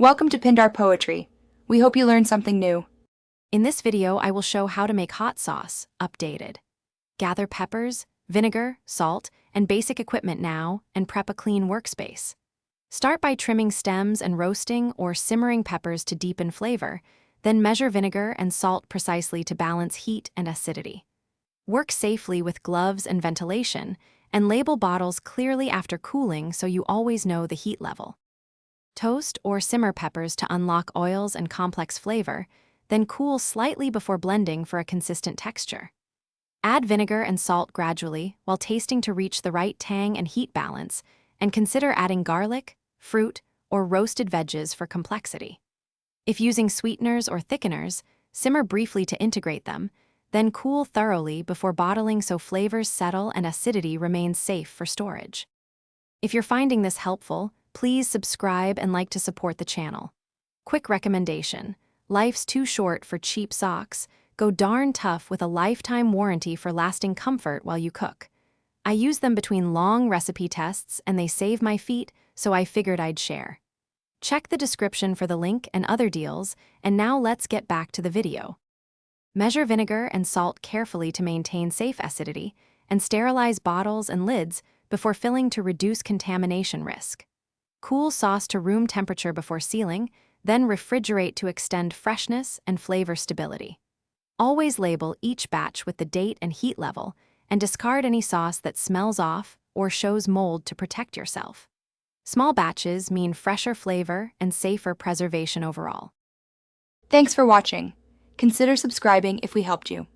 Welcome to Pindar Poetry. We hope you learned something new. In this video, I will show how to make hot sauce, updated. Gather peppers, vinegar, salt, and basic equipment now, and prep a clean workspace. Start by trimming stems and roasting or simmering peppers to deepen flavor, then measure vinegar and salt precisely to balance heat and acidity. Work safely with gloves and ventilation, and label bottles clearly after cooling so you always know the heat level. Toast or simmer peppers to unlock oils and complex flavor, then cool slightly before blending for a consistent texture. Add vinegar and salt gradually while tasting to reach the right tang and heat balance, and consider adding garlic, fruit, or roasted veggies for complexity. If using sweeteners or thickeners, simmer briefly to integrate them, then cool thoroughly before bottling so flavors settle and acidity remains safe for storage. If you're finding this helpful, please subscribe and like to support the channel. Quick recommendation: life's too short for cheap socks. Go darn tough with a lifetime warranty for lasting comfort while you cook. I use them between long recipe tests and they save my feet, so I figured I'd share. Check the description for the link and other deals, and now let's get back to the video. Measure vinegar and salt carefully to maintain safe acidity, and sterilize bottles and lids before filling to reduce contamination risk. Cool sauce to room temperature before sealing, then refrigerate to extend freshness and flavor stability. Always label each batch with the date and heat level, and discard any sauce that smells off or shows mold to protect yourself. Small batches mean fresher flavor and safer preservation overall. Thanks for watching. Consider subscribing if we helped you.